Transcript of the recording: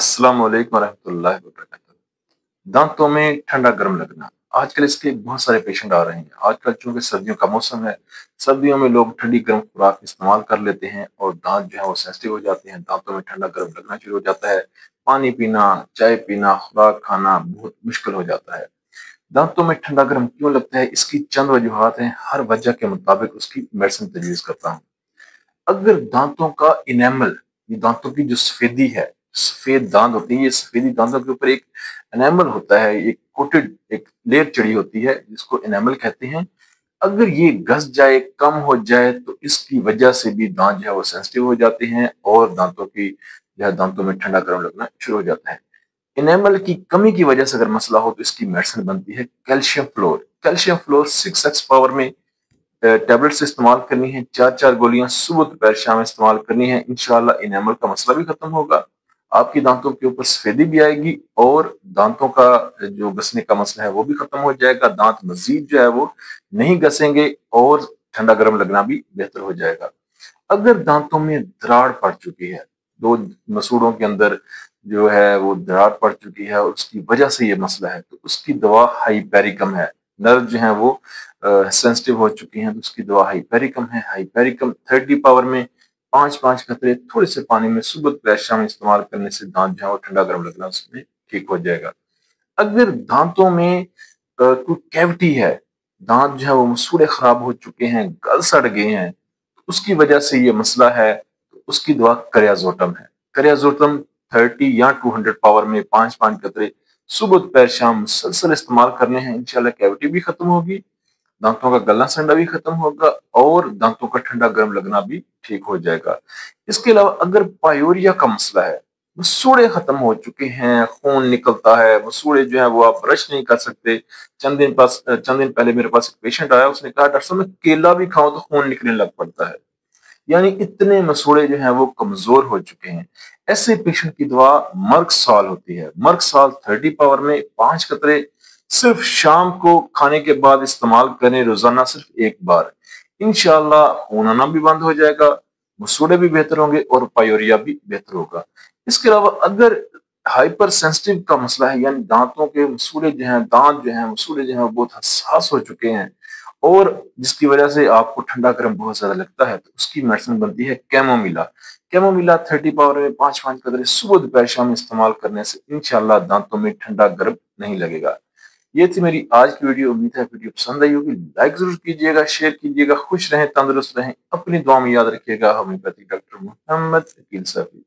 अस्सलाम वालेकुम रहमतुल्लाहि व बरकातहू। दांतों में ठंडा गर्म लगना, आजकल इसके बहुत सारे पेशेंट आ रहे हैं। आजकल चूंकि सर्दियों का मौसम है, सर्दियों में लोग ठंडी गर्म खुराक इस्तेमाल कर लेते हैं और दांत जो है वो सेंसिटिव हो जाते हैं। दांतों में ठंडा गर्म लगना शुरू हो जाता है। पानी पीना, चाय पीना, खुराक खाना बहुत मुश्किल हो जाता है। दांतों में ठंडा गर्म क्यों लगता है, इसकी चंद वजूहात हैं। हर वजह के मुताबिक उसकी मेडिसिन तजवीज़ करता हूँ। अगर दांतों का इनेमल, ये दांतों की जो सफेदी है, सफेद दांत होती है, ये सफेदी दांतों के ऊपर एक एनामल होता है, एक कोटेड एक लेयर चढ़ी होती है जिसको एनामल कहते हैं। अगर ये घस जाए, कम हो जाए तो इसकी वजह से भी दांत जो है वो सेंसिटिव हो जाते हैं और दांतों की जो है दांतों में ठंडा गर्म लगना शुरू हो जाता है। इनेमल की कमी की वजह से अगर मसला हो तो इसकी मेडिसिन बनती है calcium floor. Calcium floor 6x power में टैबलेट्स इस्तेमाल करनी है। 4-4 गोलियां सुबह दोपहर शाम इस्तेमाल करनी है। इंशाल्लाह इनेमल का मसला भी खत्म होगा, आपकी दांतों के ऊपर सफेदी भी आएगी और दांतों का जो घसने का मसला है वो भी खत्म हो जाएगा। दांत मजीद जो है वो नहीं घसेंगे और ठंडा गर्म लगना भी बेहतर हो जाएगा। अगर दांतों में दरार पड़ चुकी है, दो मसूड़ों के अंदर जो है वो दरार पड़ चुकी है और उसकी वजह से ये मसला है, तो उसकी दवा हाइपेरिकम है। नर्व जो है वो सेंसिटिव हो चुकी हैं, तो उसकी दवा हाइपेरिकम है। हाइपेरिकम 30 पावर में 5-5 कतरे थोड़े से पानी में सुबह दोपहर शाम इस्तेमाल करने से दांत जो है वो ठंडा गर्म लगना उसमें ठीक हो जाएगा। अगर दांतों में कोई कैविटी है, दांत जो है वो मसूड़े खराब हो चुके हैं, गल सड़ गए हैं, उसकी वजह से ये मसला है, तो उसकी दवा करियाजोटम है। करियाजोटम 30 या 200 पावर में 5-5 कतरे सुबह दोपहर शाम मुसलसल इस्तेमाल करने हैं। इंशाल्लाह कैविटी भी खत्म होगी, दांतों का गलना संडा भी खत्म होगा और दांतों का ठंडा गर्म लगना भी ठीक हो जाएगा। इसके अलावा अगर पायोरिया का मसला है, मसूड़े खत्म हो चुके हैं, खून निकलता है, मसूड़े जो है वो आप ब्रश नहीं कर सकते। चंद दिन पहले मेरे पास एक पेशेंट आया, उसने कहा डॉक्टर साहब मैं केला भी खाऊं तो खून निकलने लग पड़ता है। यानी इतने मसूड़े जो हैं वो कमजोर हो चुके हैं। ऐसे पेशेंट की दवा मर्क साल होती है। मर्क साल 30 पावर में 5 कतरे सिर्फ शाम को खाने के बाद इस्तेमाल करें, रोजाना सिर्फ एक बार। इंशाल्लाह खून आना भी बंद हो जाएगा, मसूड़े भी बेहतर होंगे और पायोरिया भी बेहतर होगा। इसके अलावा अगर हाइपर सेंसिटिव का मसला है, यानी दांतों के मसूड़े जो हैं, दांत जो हैं, मसूड़े जो हैं वो बहुत हसास हो चुके हैं और जिसकी वजह से आपको ठंडा गर्म बहुत ज्यादा लगता है, तो उसकी मेडिसिन बनती है कैमोमिला। कैमोमिला 30 पावर में 5-5 कतरे सुबह दोपहर शाम इस्तेमाल करने से इंशाल्लाह दांतों में ठंडा गर्म नहीं लगेगा। ये थी मेरी आज की वीडियो। उम्मीद है वीडियो पसंद आई होगी। लाइक जरूर कीजिएगा, शेयर कीजिएगा। खुश रहें, तंदुरुस्त रहें, अपनी दुआ में याद रखिएगा। Homeopathic doctor Mohammad Aqeel Saifi.